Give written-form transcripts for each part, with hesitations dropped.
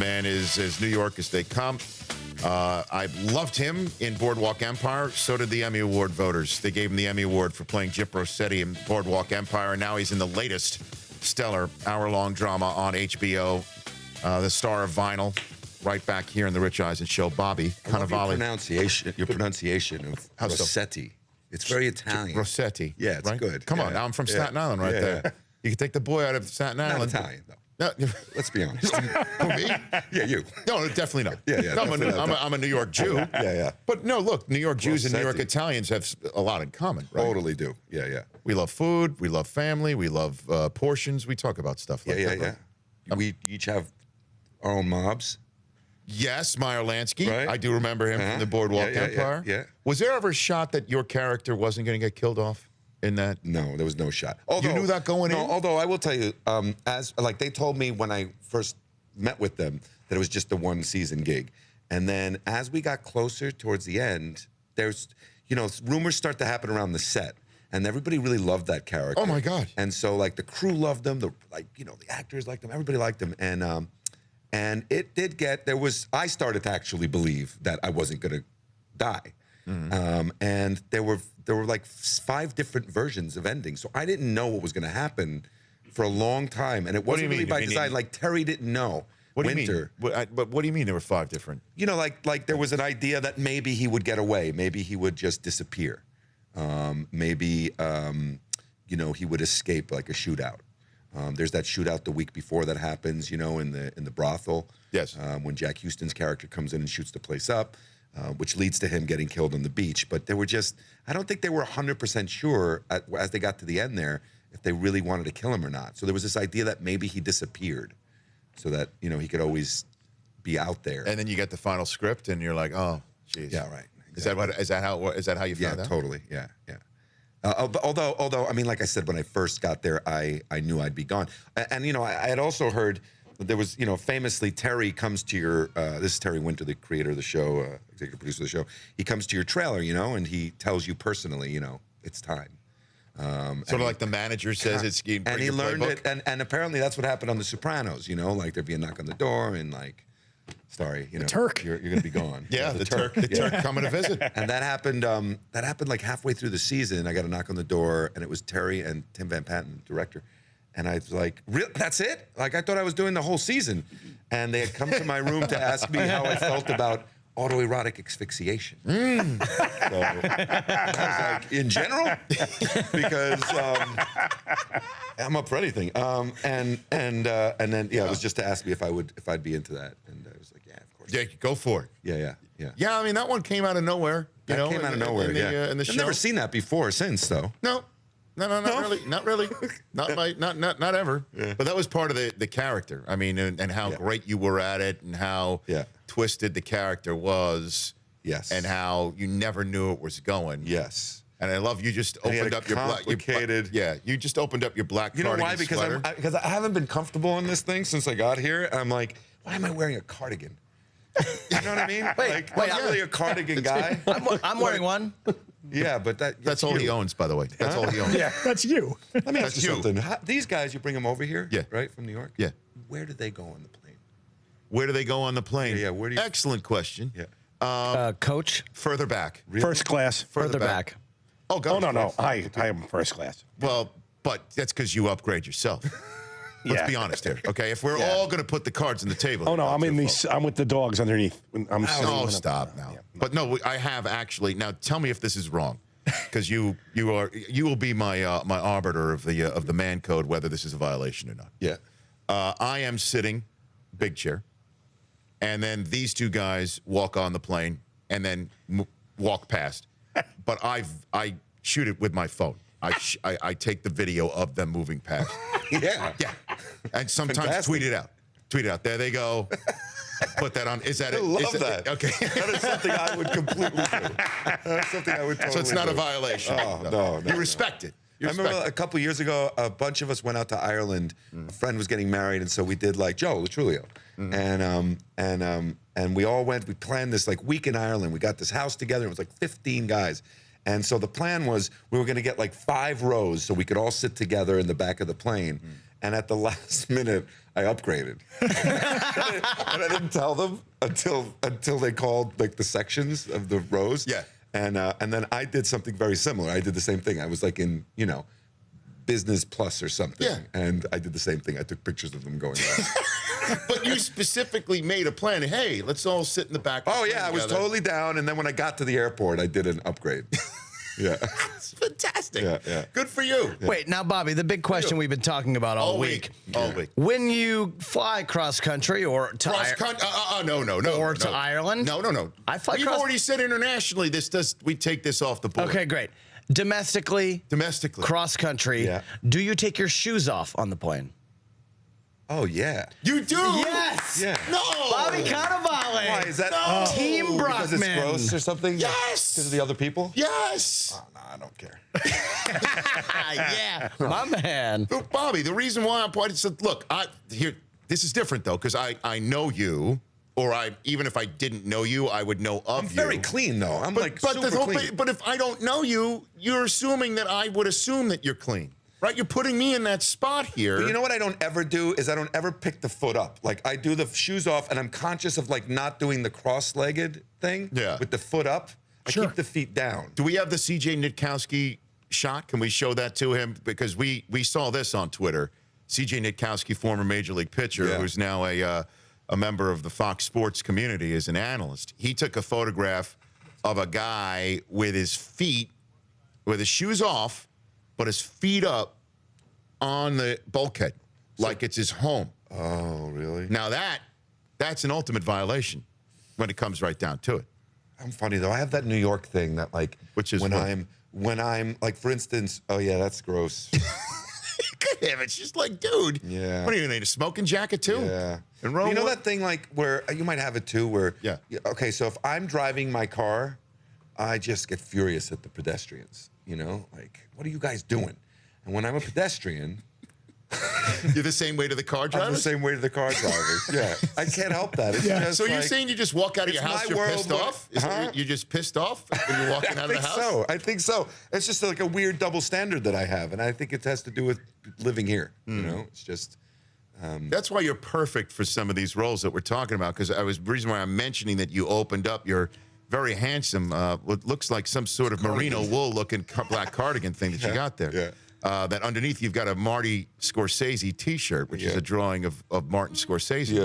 man is as New York as they come. I loved him in Boardwalk Empire. So did the Emmy Award voters. They gave him the Emmy Award for playing Gyp Rossetti in Boardwalk Empire. And now he's in the latest stellar hour-long drama on HBO, the star of Vinyl, right back here in the Rich Eisen Show. Bobby Cannavale. Your pronunciation of Rossetti. It's very Italian. Rossetti. Yeah, it's right? good. Come on, now I'm from Staten Island right there. Yeah. You can take the boy out of Staten Island. Not Italian, though. No, let's be honest. Who, me? Yeah, you. No, definitely not. Yeah. No, I'm a New York Jew. Yeah. But no, look, New York Jews and New York Italians have a lot in common, right? Totally do. Yeah. We love food. We love family. We love portions. We talk about stuff like that. Yeah. We each have our own mobs. Yes, Meyer Lansky. Right. I do remember him from the Boardwalk Empire. Yeah. Was there ever a shot that your character wasn't going to get killed off in that? No, there was no shot. You knew that going in? Although I will tell you, as like they told me when I first met with them that it was just the one season gig, and then as we got closer towards the end, there's rumors start to happen around the set, and everybody really loved that character. Oh my God! And so like the crew loved them, the actors liked them, everybody liked them, and it did get I started to actually believe that I wasn't gonna die. Mm-hmm. And there were like 5 different versions of endings, so I didn't know what was going to happen for a long time, and it wasn't really by design. Like Terry didn't know. What do you mean? But what do you mean there were 5 different? Like there was an idea that maybe he would get away, maybe he would just disappear, maybe he would escape like a shootout. There's that shootout the week before that happens, in the brothel. Yes. When Jack Houston's character comes in and shoots the place up. Which leads to him getting killed on the beach. But I don't think they were 100% sure as they got to the end there if they really wanted to kill him or not. So there was this idea that maybe he disappeared so that, he could always be out there. And then you get the final script and you're like, oh, geez. Yeah, right. Exactly. Is that how you found out? Yeah, totally. Yeah. Although, I mean, like I said, when I first got there, I knew I'd be gone. And I had also heard there was, famously Terry comes to your, this is Terry Winter, the creator of the show, executive producer of the show. He comes to your trailer, and he tells you personally, it's time. Sort of like the manager says it's. And he learned it, and apparently that's what happened on The Sopranos, like there'd be a knock on the door and like, sorry, the Turk. You're going to be gone. Yeah, the Turk coming to visit. And that happened like halfway through the season. I got a knock on the door, and it was Terry and Tim Van Patten, director. And I was like, really? That's it? Like, I thought I was doing the whole season. And they had come to my room to ask me how I felt about autoerotic asphyxiation. So I was like, in general? Because I'm up for anything. And then, it was just to ask me if I'd be into that. And I was like, yeah, of course. Yeah, go for it. Yeah. Yeah, I mean, that one came out of nowhere. Came out of nowhere, in the show. I've never seen that before since, though. No, not really. Not ever. Yeah. But that was part of the character. I mean, and how great you were at it, and how twisted the character was. Yes. And how you never knew it was going. Yes. And I love you just opened up your complicated. You just opened up your black. You know why? Because because I haven't been comfortable in this thing since I got here. I'm like, why am I wearing a cardigan? You know what I mean? Wait, I'm not really a cardigan guy. I'm wearing one. Yeah, but that's all he owns, by the way. That's all he owns. Yeah, that's you. Let me ask you something. These guys, you bring them over here, right, from New York? Yeah. Where do they go on the plane? Where do they go on the plane? Yeah, where do you... Excellent question. Yeah. Coach? Further back. Really? First class. Further back. Oh, God. Oh, no. I am first class. Well, but that's because you upgrade yourself. Let's be honest here, okay? If we're all going to put the cards on the table. Oh, no, I'm with the dogs underneath. Stop now. Yeah. But no, I have actually. Now, tell me if this is wrong. Because you will be my arbiter of the man code, whether this is a violation or not. Yeah. I am sitting, big chair, and then these two guys walk on the plane and then walk past. But I shoot it with my phone. I take the video of them moving past. Yeah. And sometimes tweet it out. There they go. Put that on. Is that it? I love that. Okay. That is something I would completely do. That's something I would totally do. So it's not a violation. Oh, no. You respect it. I remember a couple years ago, a bunch of us went out to Ireland. A friend was getting married, and so we did like Joe Latrulio. And we all went. We planned this like week in Ireland. We got this house together. It was like 15 guys. And so the plan was we were going to get like 5 rows so we could all sit together in the back of the plane. And at the last minute, I upgraded. And I didn't tell them until they called like the sections of the rows. Yeah. And then I did something very similar. I did the same thing. I was like in, Business Plus or something. Yeah. And I did the same thing. I took pictures of them going by. But you specifically made a plan. Hey, let's all sit in the back. Oh, yeah, I was together. totally down. And then when I got to the airport, I did an upgrade. Yeah. That's fantastic. Yeah. Good for you. Wait, now, Bobby, the big question we've been talking about all week. All week. When you fly cross country or to Cross country? No. Or to Ireland? No. I fly We've cross- already said internationally. We take this off the board. Okay, great. Domestically, cross country. Yeah. Do you take your shoes off on the plane? Oh, yeah. You do? Yes. Yeah. No. Bobby Cannavale. Why, is that Team because it's Brockman. gross or something? Yes. Because of the other people? Yes. Oh, no, I don't care. Yeah, my man. Look, Bobby, the reason why I'm pointing, so look, this is different though, because I know you, or even if I didn't know you, I would know of I'm you. very clean, though. I'm super clean. But if I don't know you, you're assuming that I would assume that you're clean, right? You're putting me in that spot here. But you know what I don't ever do is I don't ever pick the foot up. Like I do the shoes off, and I'm conscious of like not doing the cross-legged thing. Yeah. With the foot up, I keep the feet down. Do we have the CJ Nitkowski shot? Can we show that to him? Because we saw this on Twitter. CJ Nitkowski, former Major League pitcher, Yeah. who's now a member of the Fox Sports community as an analyst. He took a photograph of a guy with his shoes off, but his feet up on the bulkhead, like it's his home. Oh, really? Now that's an ultimate violation when it comes right down to it. I'm funny though. I have that New York thing that like, Which is when what? when I'm like, for instance, oh yeah, that's gross. Look at him. It's just like, dude. Yeah. What do you need? A smoking jacket too? Yeah. And roll You know what? that thing like where you might have it too, where Yeah. Okay, so if I'm driving my car, I just get furious at the pedestrians. Like, what are you guys doing? And when I'm a pedestrian, You're the same way to the car drivers? I'm the same way to the car drivers. Yeah, I can't help that. It's just So you're like- saying you just walk out of your It's house, my you're world, pissed but- off? Is Huh? it, you're just pissed off when you're walking out of the house? I think so. It's just like a weird double standard that I have, and I think it has to do with living here. It's just. That's why you're perfect for some of these roles that we're talking about, because the reason why I'm mentioning that you opened up your very handsome, what looks like some sort of merino wool looking black cardigan thing that you got there. Yeah. That underneath you've got a Marty Scorsese T-shirt, which is a drawing of Martin Scorsese. Yeah.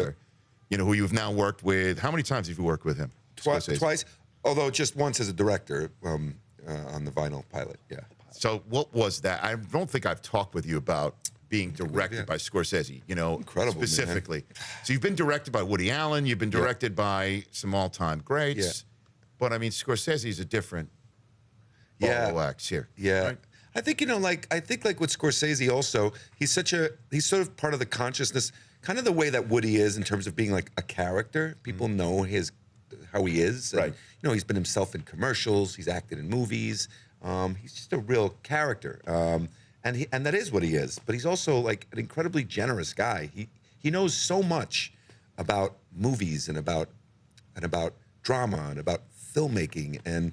There. Who you've now worked with. How many times have you worked with him? Scorsese? Twice, although just once as a director on the vinyl pilot. Yeah. So what was that? I don't think I've talked with you about being directed by Scorsese, Incredible, man. specifically. So you've been directed by Woody Allen. You've been directed by some all-time greats. Yeah. But, I mean, Scorsese is a different ball of wax here. Yeah. right? I think, like with Scorsese also, he's sort of part of the consciousness, kind of the way that Woody is in terms of being like a character. People know how he is. And, Right. He's been himself in commercials. He's acted in movies. He's just a real character. And that is what he is. But he's also like an incredibly generous guy. He knows so much about movies and about drama and about filmmaking and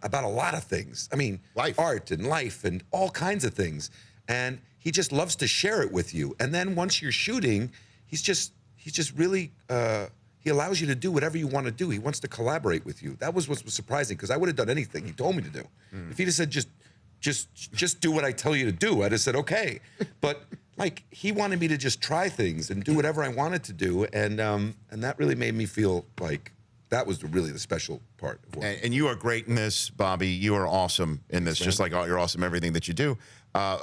about a lot of things. I mean, art and life and all kinds of things. And he just loves to share it with you. And then once you're shooting, he's just really he allows you to do whatever you want to do. He wants to collaborate with you. That was what was surprising, because I would have done anything he told me to do. If he'd have said just do what I tell you to do, I'd have said okay. But like, he wanted me to just try things and do whatever I wanted to do, and that really made me feel like that was really the special part of work. And you are great in this, Bobby. You are awesome in this, just like you're awesome in everything that you do.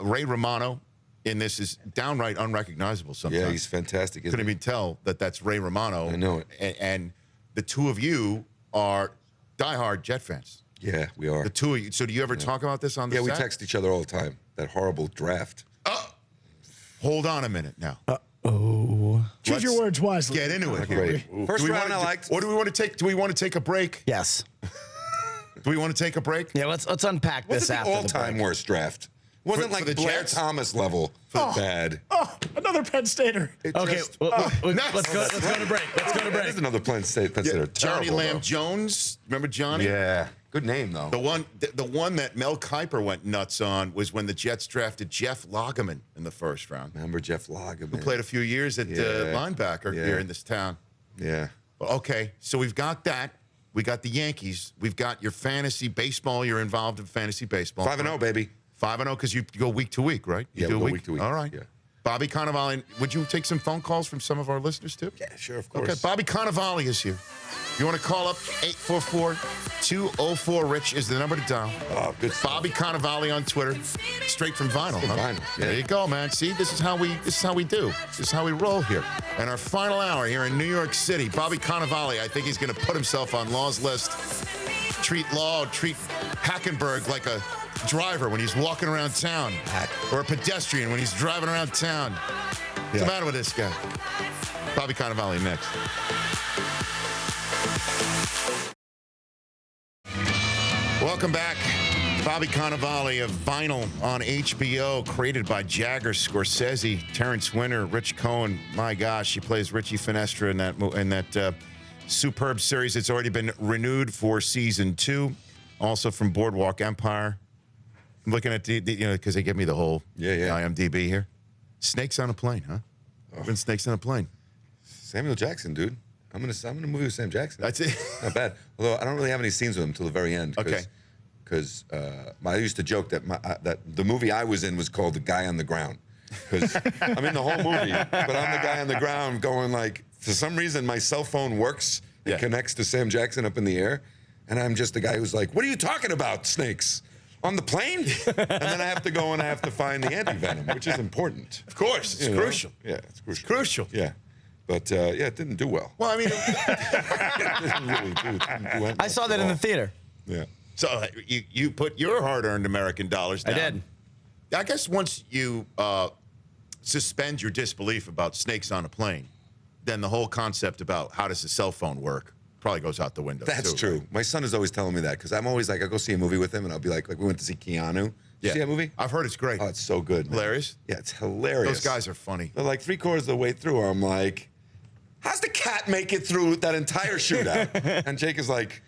Ray Romano in this is downright unrecognizable sometimes. Yeah, he's fantastic. Couldn't even tell that that's Ray Romano. I know it. And the two of you are diehard Jet fans. Yeah, we are. The two of you. So do you ever talk about this on the Yeah, we set? text each other all the time. That horrible draft. Hold on a minute now. Choose your words wisely. Get into it here. Great. First round I liked. What do we want to take? Do we want to take a break? Yes. Do we want to take a break? Yeah, let's unpack What's this the after the all-time break. worst draft? Wasn't For like the Blair Jets? Thomas level bad. Oh, another Penn Stater. Okay, let's go to break. Let's go to That break. is another Penn State. Johnny Terrible, Lamb though. Jones. Remember Johnny? Yeah. Good name, though. The one that Mel Kiper went nuts on was when the Jets drafted Jeff Lageman in the first round. Remember Jeff Lageman? Who played a few years at linebacker here in this town. Yeah. Well, okay, so we've got that. We got the Yankees. We've got your fantasy baseball. You're involved in fantasy baseball. 5-0, baby. 5-0 because you go week to week, right? You Yeah, do we'll a go week to week. All right. Yeah. Bobby Cannavale, would you take some phone calls from some of our listeners too? Yeah, sure, of course. Okay, Bobby Cannavale is here. You want to call up 844-204-RICH is the number to dial. Oh, good stuff. Bobby Cannavale on Twitter, straight from Vinyl. Huh? Vinyl, yeah. There you go, man. See, this is how we do. This is how we roll here. And our final hour here in New York City, Bobby Cannavale, I think he's going to put himself on law's list. Treat Hackenberg like a driver when he's walking around town, or a pedestrian when he's driving around town. What's the matter with this guy? Bobby Cannavale next. Welcome back. Bobby Cannavale of Vinyl on HBO, created by Jagger, Scorsese, Terrence Winter, Rich Cohen. My gosh, he plays Richie Finestra in that superb series. It's already been renewed for season 2. Also from Boardwalk Empire. I'm looking at because they give me the whole IMDb here. Snakes on a Plane, huh? Been Snakes on a Plane. Samuel Jackson, dude. I'm gonna movie with Sam Jackson. That's it. Not bad. Although I don't really have any scenes with him until the very end. Okay. Because I used to joke that that the movie I was in was called The Guy on the Ground. Because I'm in the whole movie, but I'm the guy on the ground going like, for some reason my cell phone works. It connects to Sam Jackson up in the air, and I'm just the guy who's like, "What are you talking about, snakes? On the plane?" And then I have to go and I have to find the anti-venom, which is important. Of course, it's crucial. Yeah, it's crucial. It's crucial. Yeah. But, it didn't do well. Well, I mean, It didn't really do I saw that in the theater. Yeah. so you put your hard-earned American dollars down. I did. I guess once you suspend your disbelief about snakes on a plane, then the whole concept about how does a cell phone work probably goes out the window. That's too, true. right? My son is always telling me that because I'm always like, I go see a movie with him and I'll be like we went to see Keanu. You see that movie? I've heard it's great. Oh, it's so good. Man. Hilarious? Yeah, it's hilarious. Those guys are funny. But like 3/4 of the way through, I'm like, how's the cat make it through that entire shootout? And Jake is like,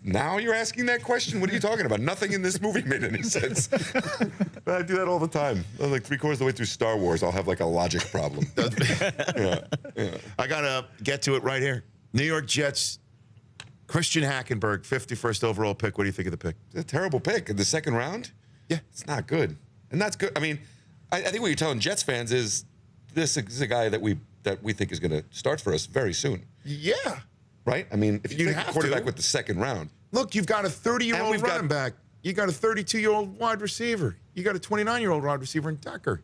now you're asking that question? What are you talking about? Nothing in this movie made any sense. But I do that all the time. Like 3/4 of the way through Star Wars, I'll have like a logic problem. I got to get to it right here. New York Jets, Christian Hackenberg, 51st overall pick. What do you think of the pick? It's a terrible pick in the second round. Yeah. It's not good. And that's good. I mean, I think what you're telling Jets fans is this is a guy that we think is going to start for us very soon. Yeah. Right? I mean, if you You'd take a have quarterback to. with the second round. Look, you've got a And 30-year-old we've got- running back. You got a 32-year-old wide receiver. You got a 29-year-old wide receiver in Decker.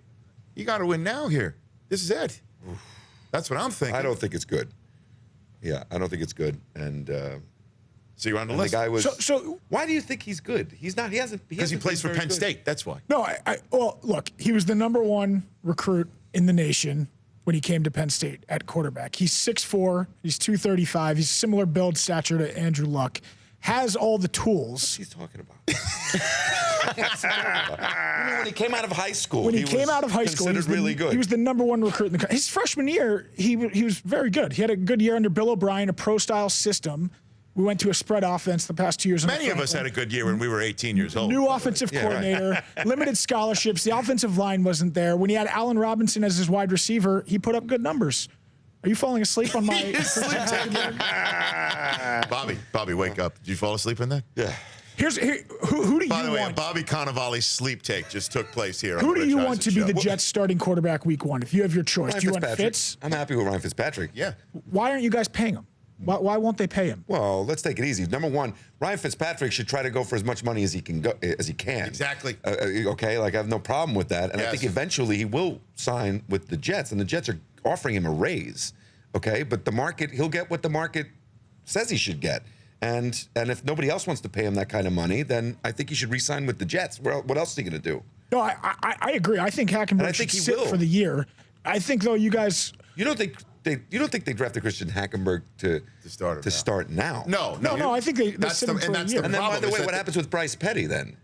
You got to win now here. This is it. That's what I'm thinking. I don't think it's good. Yeah, I don't think it's good. And So you're on the the list. guy was. So Why do you think he's good? He's not. He hasn't. Because he hasn't plays been for very Penn good. State. That's why. no, well, look, he was the #1 recruit in the nation when he came to Penn State at quarterback. He's 6'4", he's 235, he's similar build stature to Andrew Luck. Has all the tools. He's talking about. I mean, when he came out of high school, When he came out of high school, considered really good. He was the #1 recruit in the country. His freshman year, he was very good. He had a good year under Bill O'Brien, a pro-style system. We went to a spread offense the past 2 years. Many of us had a good year when we were 18 years old. New offensive coordinator, limited scholarships. The offensive line wasn't there. When he had Allen Robinson as his wide receiver, he put up good numbers. Are you falling asleep on my? Bobby, wake up. Did you fall asleep in that? Yeah. Who do you By the way, want? Bobby Cannavale's sleep take just took place here. Who on the do you Rich want to Eisen be the Show. Jets starting quarterback week 1? If you have your choice, Ryan do you want Fitzpatrick. Fitz? I'm happy with Ryan Fitzpatrick. Yeah. Why aren't you guys paying him? Why won't they pay him? Well, let's take it easy. Number one, Ryan Fitzpatrick should try to go for as much money as he can. Exactly. Okay, like I have no problem with that, and I Yes. think eventually he will sign with the Jets, and the Jets are offering him a raise. Okay, but the market, he'll get what the market says he should get, and if nobody else wants to pay him that kind of money, then I think he should re-sign with the Jets. What else is he going to do? No, I agree. I think Hackenberg I think should he sit will. for the year. I think though you guys. You don't think they drafted Christian Hackenberg to start now? No. No, I think they That's sit the- him and for a that's year. the And then, by problem the is way, that what the- happens with Bryce Petty then?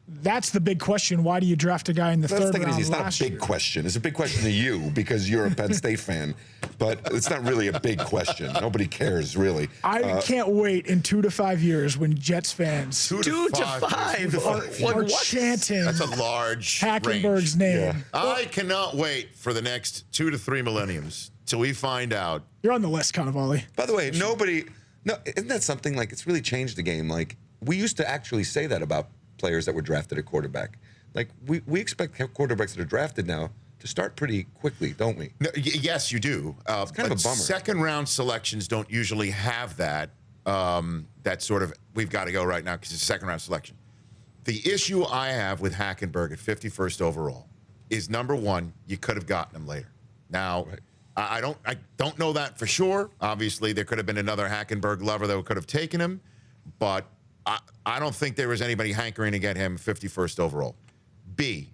That's the big question. Why do you draft a guy in the third round It's not last a big year? question. It's a big question to you because you're a Penn State fan, but it's not really a big question. Nobody cares, really. I can't wait in 2 to 5 years when Jets fans 2 to 5. are chanting That's a large Hackenberg's range. name. I cannot wait for the next 2 to 3 millenniums till we find out. You're on the list, Cannavale. By the way, isn't that something like it's really changed the game? Like we used to actually say that about players that were drafted at quarterback. Like we expect quarterbacks that are drafted now to start pretty quickly, don't we? No, yes, you do. It's kind of a bummer. Second round selections don't usually have that. That sort of we've got to go right now because it's a second round selection. The issue I have with Hackenberg at 51st overall is number one, you could have gotten him later. Now, Right. I don't know that for sure. Obviously, there could have been another Hackenberg lover that could have taken him, but I don't think there was anybody hankering to get him 51st overall. B,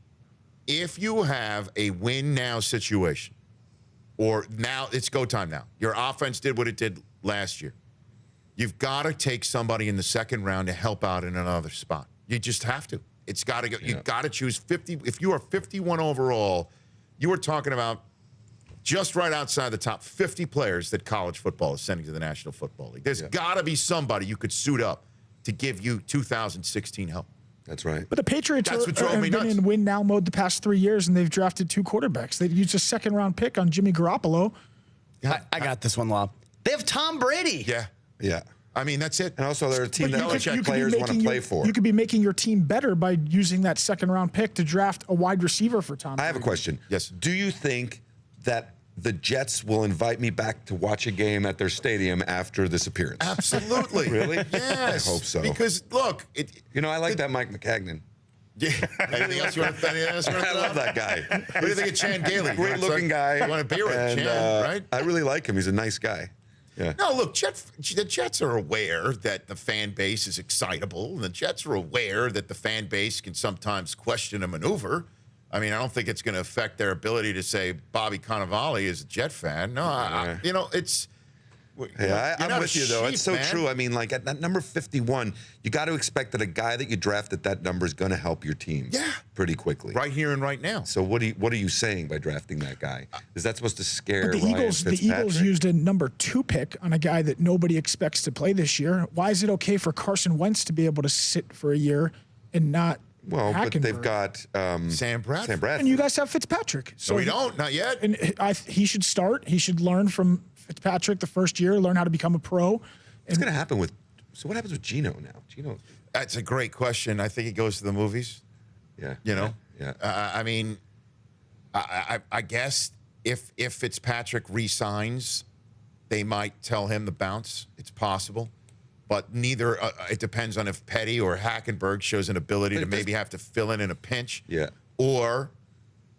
if you have a win now situation, or now it's go time now, your offense did what it did last year, you've got to take somebody in the second round to help out in another spot. You just have to. It's got to go. You got to choose 50. If you are 51 overall, you are talking about just right outside the top 50 players that college football is sending to the National Football League. There's got to be somebody you could suit up to give you 2016 help. That's right. But the Patriots That's what drove have me been nuts. in win now mode the past 3 years, and they've drafted 2 quarterbacks. They used a second round pick on Jimmy Garoppolo. I got this one, Lob. They have Tom Brady. Yeah. Yeah. I mean, that's it. And also, they're a team But that players want to play for. You could be making your team better by using that second round pick to draft a wide receiver for Tom I have a Brady. question. Yes. Do you think that the Jets will invite me back to watch a game at their stadium after this appearance? Absolutely. Really? Yes. I hope so. Because, look, I like that Mike McCagnon. Yeah. Anything else you want to I love that guy. What do you think of Chan Gailey? Great looking guy. You want a beer with And, Chan, right? I really like him. He's a nice guy. Yeah. No, look, the Jets are aware that the fan base is excitable, and the Jets are aware that the fan base can sometimes question a maneuver. I mean, I don't think it's going to affect their ability to say Bobby Cannavale is a Jet fan. No, it's. Yeah, you're I'm not with a you, though. sheep, It's so man. true. I mean, like, at that number 51, you got to expect that a guy that you draft at that number is going to help your team pretty quickly. Right here and right now. So what are you saying by drafting that guy? Is that supposed to scare But the Ryan Eagles, the Fitzpatrick? Eagles used a number 2 pick on a guy that nobody expects to play this year. Why is it okay for Carson Wentz to be able to sit for a year and not Well, but they've Hackenberg? got Sam Bradford. Sam Bradford. And you guys have Fitzpatrick. So we don't, not yet. And he should start. He should learn from Fitzpatrick the first year, learn how to become a pro. What's going to happen with? So what happens with Geno now? Geno. That's a great question. I think he goes to the movies. Yeah. You know. Yeah. I mean, I guess if Fitzpatrick re-signs, they might tell him to bounce. It's possible, but neither. It depends on if Petty or Hackenberg shows an ability to maybe have to fill in a pinch. Yeah. Or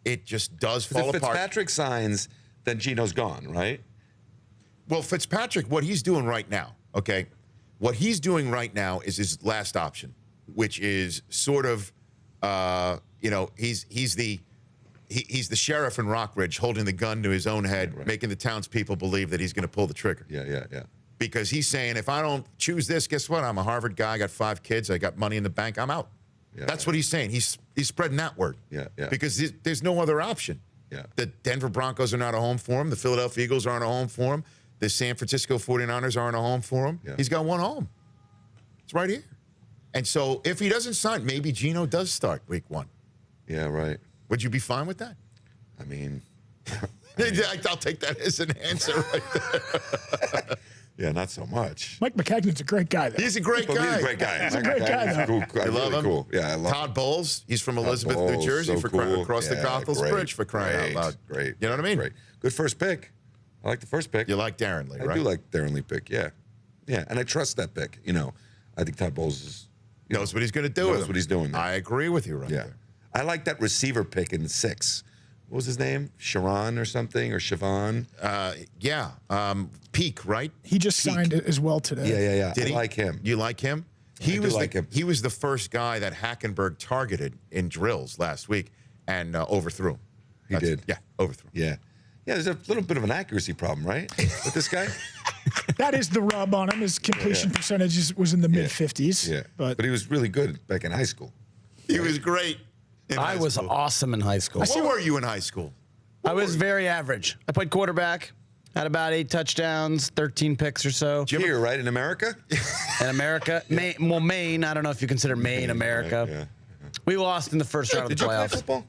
it just does fall If apart. Fitzpatrick signs, then Geno's gone, right? Well, Fitzpatrick, what he's doing right now, okay, what he's doing right now is his last option, which is sort of, he's the sheriff in Rockridge holding the gun to his own head, making the townspeople believe that he's going to pull the trigger. Yeah. Because he's saying, if I don't choose this, guess what? I'm a Harvard guy. I got 5 kids. I got money in the bank. I'm out. Yeah, That's what he's saying. He's spreading that word. Yeah. Because there's no other option. Yeah. The Denver Broncos are not a home for him. The Philadelphia Eagles aren't a home for him. The San Francisco 49ers aren't a home for him. Yeah. He's got one home. It's right here. And so if he doesn't sign, maybe Geno does start week 1. Yeah, right. Would you be fine with that? I mean, I'll take that as an answer right there. yeah, not so much. Mike McCagnon's a great guy, though. He's a great Well, guy. he's a great guy. He's a great guy, Cool. You love really him? cool. Yeah, I love Todd Bowles, he's from Elizabeth, Bowles, New Jersey, so for cool. across the Yeah, Goethals great, Bridge for crying out loud. Great. You know what I mean? Great. Good first pick. I like the first pick. You like Darren Lee, I right? do like Darren Lee pick, yeah. Yeah, and I trust that pick. I think Todd Bowles is knows what he's going to do with knows him. what he's doing there. I agree with you right Yeah. there. I like that receiver pick in 6. What was his name? Sharon or something? Or Siobhan? Peak, right? He just signed it as well today. Yeah. Did I he? like him. You like him? I do like him. He was the first guy that Hackenberg targeted in drills last week and overthrew him. He did. Yeah, overthrew. Yeah. Yeah, there's a little bit of an accuracy problem, right? With this guy? That is the rub on him. His completion percentage was in the mid-50s. Yeah. But But he was really good back in high school. He was great. I was awesome in high school. What were you in high school? I was very average. I played quarterback, had about 8 touchdowns, 13 picks or so. Here, right in America. In America, Maine. I don't know if you consider Maine America. Right, yeah. We lost in the first round of Did the you play playoffs. football?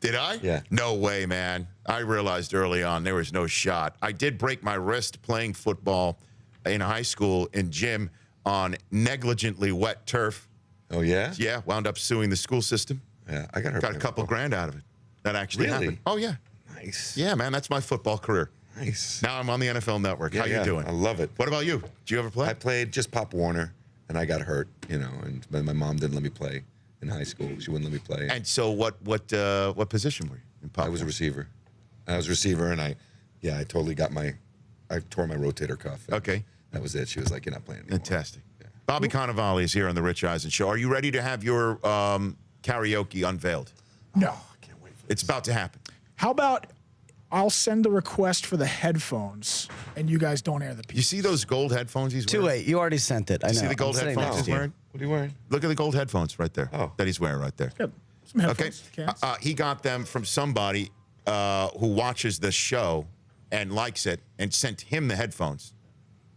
Did I? Yeah. No way, man. I realized early on there was no shot. I did break my wrist playing football in high school in gym on negligently wet turf. Oh yeah. Yeah, wound up suing the school system. Yeah, I got hurt. Got a playing couple football. grand out of it. That actually Really? happened. Oh yeah. Nice. Yeah, man, that's my football career. Nice. Now I'm on the NFL Network. How Yeah, you doing? I love it. What about you? Did you ever play? I played just Pop Warner, and I got hurt. And my mom didn't let me play in high school. She wouldn't let me play. And so what position were you in pop? I was a receiver. And I totally got I tore my rotator cuff. Okay. That was it. She was like, "You're not playing anymore." Fantastic. Bobby Cannavale is here on the Rich Eisen Show. Are you ready to have your karaoke unveiled? No. I can't wait for It's about to happen. How about I'll send the request for the headphones, and you guys don't air the piece. You see those gold headphones he's Too wearing? late. You already sent it. I know. See the gold I'm sitting headphones next he's to you. wearing? What are you wearing? Look at the gold headphones right there Oh. that he's wearing right there. Got some Okay. headphones. Cans. He got them from somebody who watches the show and likes it and sent him the headphones.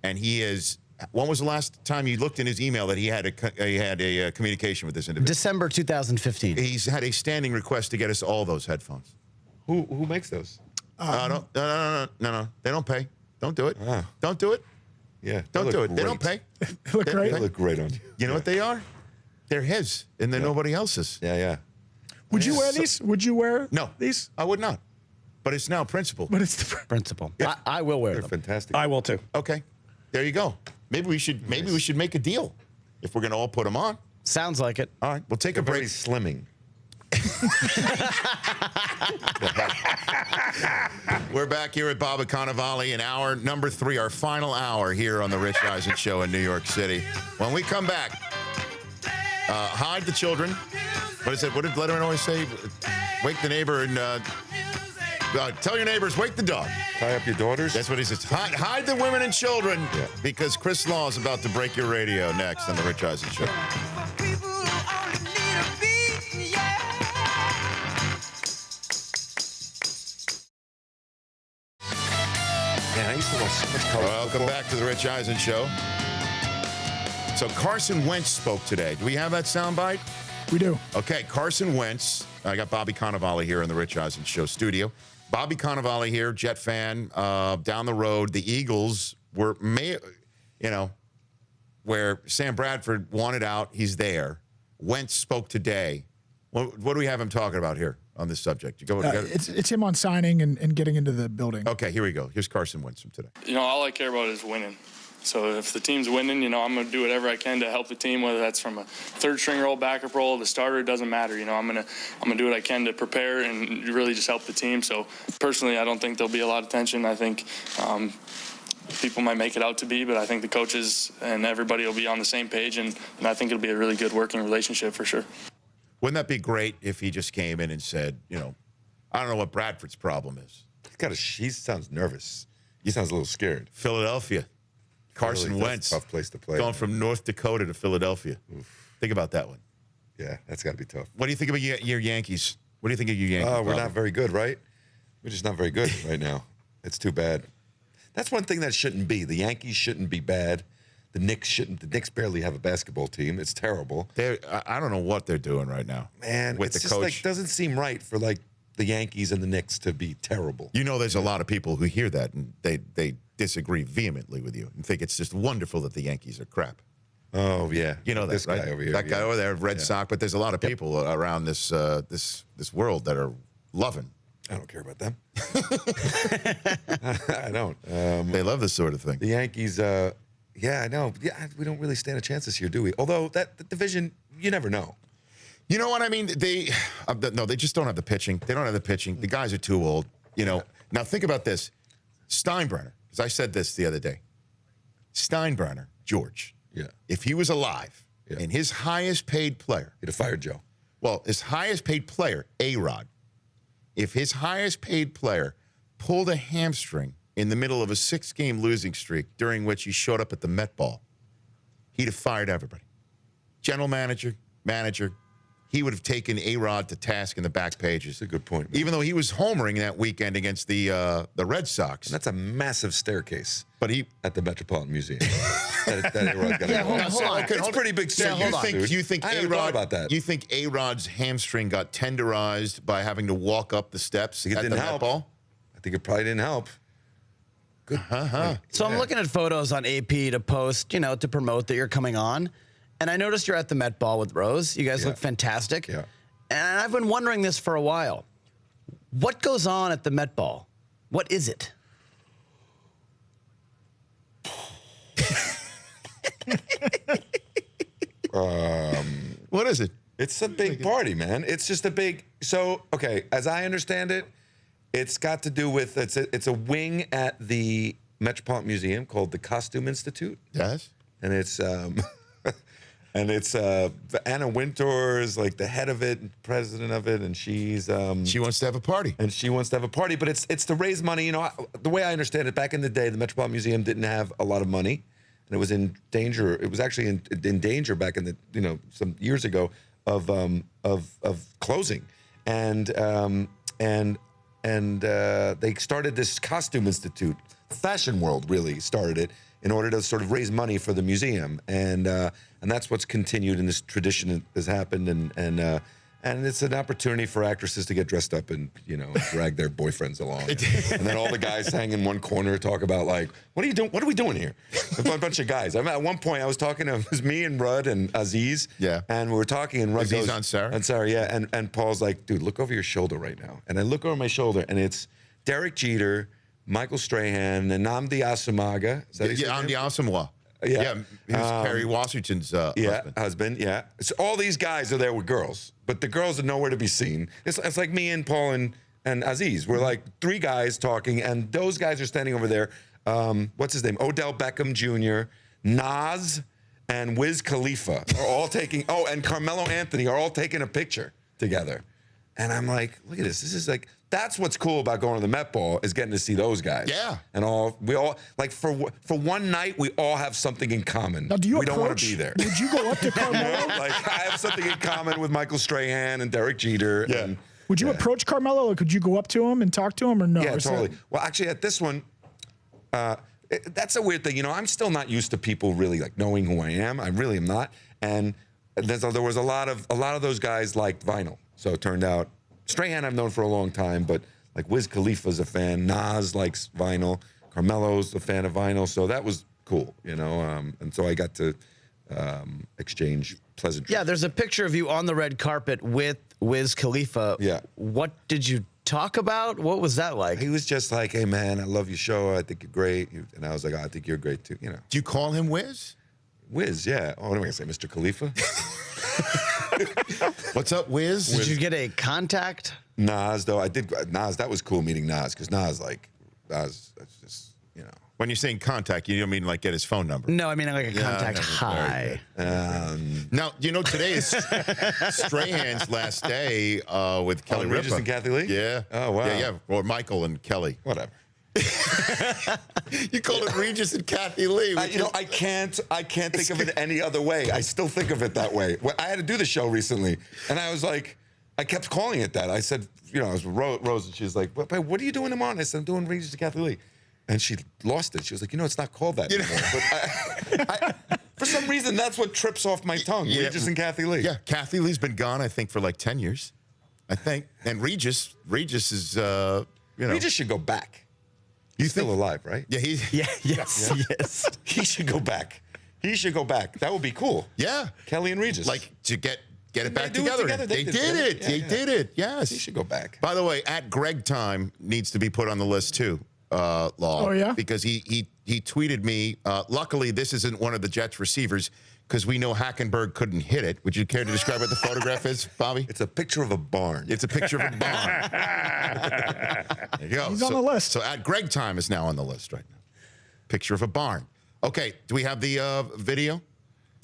And he is. When was the last time you looked in his email that he had a communication with this individual? December 2015. He's had a standing request to get us all those headphones. Who makes those? No. They don't pay. Don't do it. Ah. Don't do it. Yeah. Don't do it. They don't pay. Look great. They look great on you. You know what they are? They're his, and they're nobody else's. Yeah. Would you wear these? Would you wear No, these? I would not. But it's now principle. But it's the Principal. Yeah. I will wear They're them. fantastic. I will too. Okay, there you go. Maybe we should make a deal if we're going to all put them on. Sounds like it. All right, we'll take a They're very break. slimming. We're back here at Bobby Cannavale in hour number 3, our final hour here on the Rich Eisen Show in New York City. When we come back, hide the children. What is it? What did Letterman always say? Wake the neighbor and tell your neighbors, wake the dog. Tie up your daughters. That's what he says. Hide the women and children, Yeah. because Chris Law is about to break your radio next on the Rich Eisen Show. Man, I used to watch so much college Welcome football. back to the Rich Eisen Show. So Carson Wentz spoke today. Do we have that soundbite? We do. Okay, Carson Wentz. I got Bobby Cannavale here in the Rich Eisen Show studio. Bobby Cannavale here, Jet fan. Down the road, the Eagles were, where Sam Bradford wanted out, he's there. Wentz spoke today. What do we have him talking about here on this subject? You go. It's him on signing and getting into the building. Okay, here we go. Here's Carson Wentz from today. All I care about is winning. So if the team's winning, I'm going to do whatever I can to help the team, whether that's from a third string role, backup role, the starter, it doesn't matter. I'm going to do what I can to prepare and really just help the team. So personally, I don't think there'll be a lot of tension. I think people might make it out to be, but I think the coaches and everybody will be on the same page, and I think it'll be a really good working relationship for sure. Wouldn't that be great if he just came in and said, I don't know what Bradford's problem is. He sounds nervous. He sounds a little scared. Philadelphia. Carson Really, that's Wentz. a tough place to play. Going from North Dakota to Philadelphia. Think about that one. Yeah, that's got to be tough. What do you think about your Yankees? What do you think of your Yankees? Oh, we're Bobby? not very good, right? We're just not very good right now. It's too bad. That's one thing that shouldn't be. The Yankees shouldn't be bad. The Knicks shouldn't. The Knicks barely have a basketball team. It's terrible. I don't know what they're doing right now. Man, with it's the just coach. doesn't seem right for the Yankees and the Knicks to be terrible. There's a lot of people who hear that and they disagree vehemently with you and think it's just wonderful that the Yankees are crap. Oh yeah, That, this right? guy over here. That guy yeah. over there, Red Sox. But there's a lot of people around this world that are loving. I don't care about them. I don't. They love this sort of thing. The Yankees. Yeah, I know. Yeah, we don't really stand a chance this year, do we? Although the division, you never know. You know what I mean? They just don't have the pitching. They don't have the pitching. The guys are too old. Now think about this. Steinbrenner, because I said this the other day. Steinbrenner, George. Yeah. If he was alive Yeah. and his highest paid player, He'd have fired Joe. well, his highest paid player, A-Rod, if his highest paid player pulled a hamstring in the middle of a 6-game losing streak during which he showed up at the Met Ball, he'd have fired everybody. General manager, he would have taken A-Rod to task in the back pages. That's a good point, man. Even though he was homering that weekend against the Red Sox. And that's a massive staircase. But he at the Metropolitan Museum. that A-Rod's got Yeah, hold on. It's a pretty big staircase. You think I never thought about that. You think A-Rod's hamstring got tenderized by having to walk up the steps It at didn't the help. Met Ball? I think it probably didn't help. Good. So I'm looking at photos on AP to post, to promote that you're coming on. And I noticed you're at the Met Ball with Rose. You guys look fantastic. Yeah. And I've been wondering this for a while. What goes on at the Met Ball? What is it? What is it? It's a big party, man. It's just a big. So, okay, as I understand it, it's got to do with it's a wing at the Metropolitan Museum called the Costume Institute, Yes. and it's Anna Wintour is like the head of it, president of it, and she wants to have a party. and she wants to have a party, but it's to raise money. The way I understand it, back in the day, the Metropolitan Museum didn't have a lot of money, and it was in danger. It was actually in danger back in the some years ago of closing, and they started this costume institute. Fashion World really started it in order to sort of raise money for the museum, and that's what's continued, and this tradition has happened, and it's an opportunity for actresses to get dressed up and drag their boyfriends along, and then all the guys hang in one corner talk about like, what are you doing? What are we doing here? A bunch of guys. At one point I was talking to it was me and Rudd and Aziz, and we were talking, and Rudd Aziz goes, Ansari? yeah, and Paul's like, dude, look over your shoulder right now, and I look over my shoulder, and it's Derek Jeter, Michael Strahan, and Nnamdi Asomugha. Is that his name? Nnamdi Asomugha. Yeah. He was Kerry Washington's husband. Yeah. So all these guys are there with girls, but the girls are nowhere to be seen. It's like me and Paul and Aziz. We're like three guys talking, and those guys are standing over there. What's his name? Odell Beckham Jr., Nas, and Wiz Khalifa are all taking. Oh, and Carmelo Anthony are all taking a picture together. And I'm like, look at this. This is like. That's what's cool about going to the Met Ball is getting to see those guys. Yeah. And we all like for one night we all have something in common. Now, do you we don't want to be there. Would you go up to Carmelo? Like I have something in common with Michael Strahan and Derek Jeter. Yeah. And, Would you approach Carmelo, or could you go up to him and talk to him, or no? yeah, Is that- totally. Well, actually, at this one, that's a weird thing. I'm still not used to people really like knowing who I am. I really am not. And there was a lot of those guys liked vinyl. So it turned out Strahan I've known for a long time, but like Wiz Khalifa's a fan, Nas likes vinyl, Carmelo's a fan of vinyl, so that was cool, and so I got to exchange pleasantries. Yeah, there's a picture of you on the red carpet with Wiz Khalifa. Yeah. What did you talk about? What was that like? He was just like, hey man, I love your show, I think you're great, and I was like, oh, I think you're great too, Do you call him Wiz? Wiz, yeah. Oh, what am I gonna say, Mr. Khalifa? What's up, Wiz? Did you get a contact? Nas, though, I did. Nas, that was cool meeting Nas, because Nas, that's just, When you're saying contact, you don't mean like get his phone number. No, I mean like a contact. Very Hi. Now, today is Strahan's last day with Kelly Regis Ripa. and Kathy Lee? Yeah. Oh, wow. Yeah. Or Michael and Kelly. Whatever. You called it Regis and Kathy Lee. I can't think of it any other way. I still think of it that way. I had to do the show recently, and I was like, I kept calling it that. I said, I was with Rose, and she was like, what are you doing tomorrow? And I said, I'm doing Regis and Kathy Lee. And she lost it. She was like, it's not called that anymore. But for some reason, that's what trips off my tongue, Regis and Kathy Lee. Yeah, Kathy Lee's been gone, I think, for like 10 years. I think. And Regis is, Regis should go back. He's still alive, right? Yeah, Yes. He should go back. He should go back. That would be cool. Yeah. Kelly and Regis. Like to get it back do it together. together? They They did did it. it. They Yeah. did it. Yes. he should go back. By the way, at Greg Time needs to be put on the list too, Law. Oh, yeah? Because he tweeted me. Luckily, this isn't one of the Jets receivers because we know Hackenberg couldn't hit it. Would you care to describe what the photograph is, Bobby? It's a picture of a barn. It's a picture of a barn. There you go. He's on the list. So at Greg Time is now on the list right now. Picture of a barn. Okay, do we have the video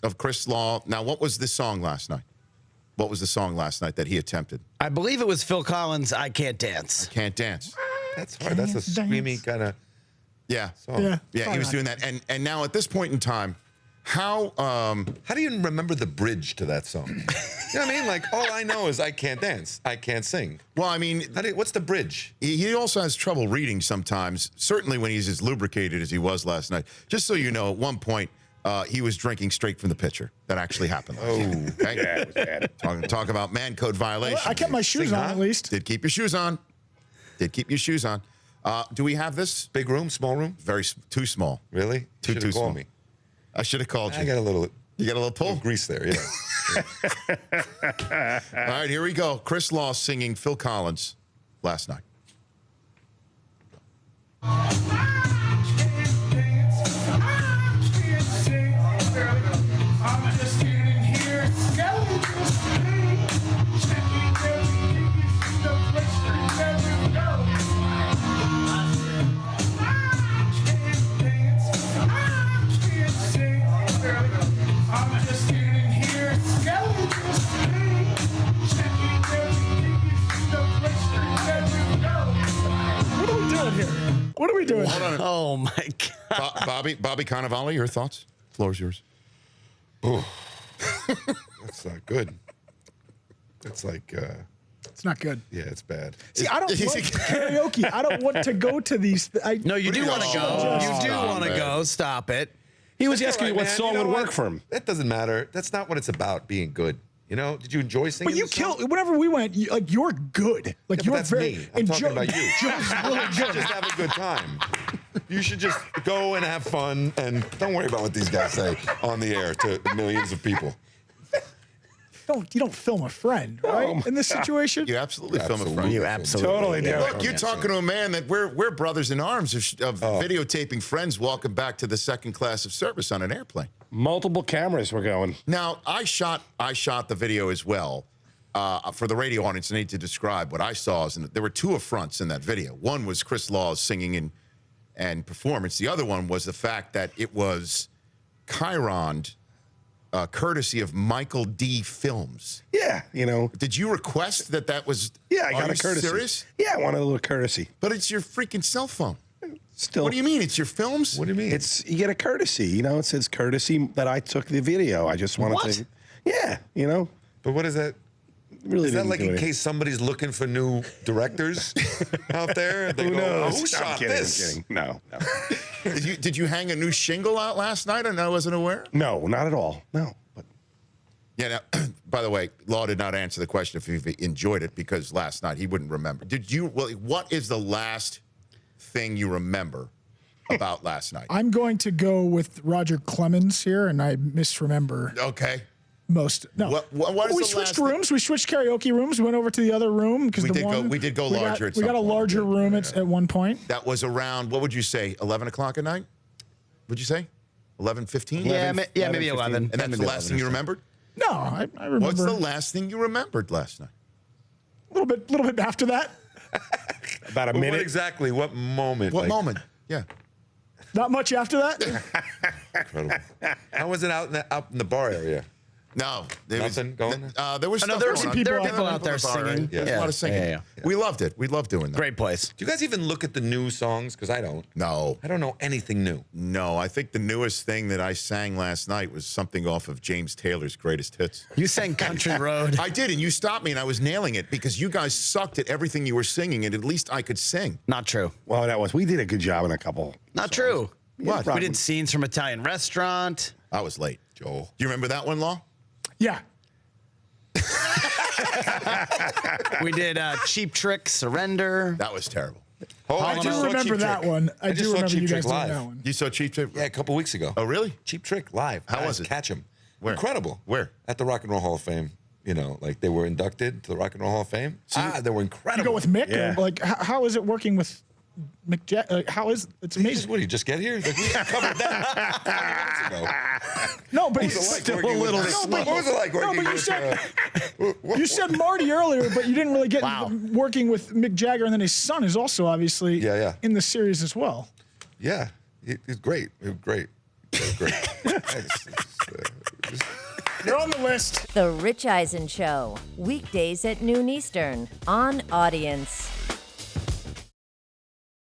of Chris Law? Now, what was the song last night? What was the song last night that he attempted? I believe it was Phil Collins' I Can't Dance. Can't Dance. That's hard. That's a Can't screamy dance. kind of Yeah. song. Yeah. Yeah, he was doing that. And now at this point in time, How do you remember the bridge to that song? You know what I mean? Like, all I know is I can't dance. I can't sing. well, I mean, What's the bridge? he also has trouble reading sometimes, certainly when he's as lubricated as he was last night. Just so you know, at one point, he was drinking straight from the pitcher. That actually happened last night. Okay? Yeah, it was bad. Talk about man code violation. I kept my shoes Sing, on huh? at least. Did keep your shoes on. Did keep your shoes on. Do we have this? Big room, small room? Too small. Really? Too Should've small. called me. I should have called you. I got a little You got a little pull? grease there, yeah. All right, here we go. Chris Law singing Phil Collins last night. What are we doing here? Oh my God. Bobby Cannavale, your thoughts? Floor's yours. That's not good. It's like, It's not good. yeah, it's bad. See, I don't love karaoke. I don't want to go to these. No, you do want to go. You do Stop want to it. go. Stop it. He was That's asking me all right, what man. song You know would what? work for him. That doesn't matter. That's not what it's about, being good. You know? Did you enjoy singing But you the song? kill. Whenever we went, you're good. Like Yeah, but you're that's very. me. I'm and talking about you. Joe's really You should good. just have a good time. You should just go and have fun and don't worry about what these guys say on the air to millions of people. You don't film a friend, right? In this situation. You absolutely film a friend. You absolutely. Totally do. Look, you're talking to a man that we're brothers in arms of videotaping friends walking back to the second class of service on an airplane. Multiple cameras were going. Now, I shot the video as well. For the radio audience, I need to describe what I saw. There were two affronts in that video. One was Chris Law's singing and performance. The other one was the fact that it was Chironed, courtesy of Michael D. Films. Yeah, you know. Did you request that was? Yeah, I Are got a you courtesy. Serious? Yeah, I wanted a little courtesy. But it's your freaking cell phone. Still, What do you mean? It's your films? What do you mean? It's you get a courtesy. You know, it says courtesy that I took the video. I just wanted What? to. Yeah, you know. But what is that? Really Is that didn't like do in anything. case somebody's looking for new directors out there? They Who go, knows? Who I'm shot kidding, this? I'm kidding. No, no. Did you hang a new shingle out last night and I wasn't aware? No, not at all. No. But Yeah. Now, by the way, Law did not answer the question if he enjoyed it because last night he wouldn't remember. What is the last thing you remember about last night? I'm going to go with Roger Clemens here, and I misremember Okay. most. No, what is we the switched last rooms. We switched karaoke rooms. We went over to the other room because We did go larger at We some got a point. larger room at one point. That was around, what would you say, 11 o'clock at night? Would you say? 11:15? Yeah, maybe 11. And that's the last thing you remembered? No, I remember What's the last thing you remembered last night? a little bit after that. about a But minute. what exactly? What moment? What Like, moment? Yeah. Not much after that. Incredible. How was it out in the bar area? No. There Nothing going on? there was no, stuff there were going some on. people out people there. out there in the bar, singing. right? There was a lot of singing. Yeah. We loved it. We loved doing that. Great place. Do you guys even look at the new songs? Because I don't. No. I don't know anything new. No, I think the newest thing that I sang last night was something off of James Taylor's Greatest Hits. You sang Country Road. I did, and you stopped me, and I was nailing it because you guys sucked at everything you were singing, and at least I could sing. Not true. Well, we did a good job in a couple. Not true. What? We did scenes from Italian Restaurant. I was late. Joel. Do you remember that one, Law? Yeah. We did Cheap Trick, Surrender. That was terrible. Oh, I just do saw remember Cheap that Trick. one. I just do saw remember Cheap you guys Trick doing live. that one. You saw Cheap Trick? Yeah, a couple weeks ago. Oh, really? Cheap Trick live. How Guys, was it? Catch 'em. Where? Incredible. Where? At the Rock and Roll Hall of Fame. You know, like they were inducted to the Rock and Roll Hall of Fame. They were incredible. You go with Mick. Yeah. Or like, how is it working with Mick? How is it's amazing? What, do you just get here? Like, we covered that 20 minutes ago. No, but What was it like Still working a little with- slow. What was it like working but you with... said- you said Marty earlier, but you didn't really get working with Mick Jagger, and then his son is also obviously Yeah. in the series as well. Yeah, it's great. It was great. It was great. You're on the list. The Rich Eisen Show, weekdays at noon Eastern on Audience.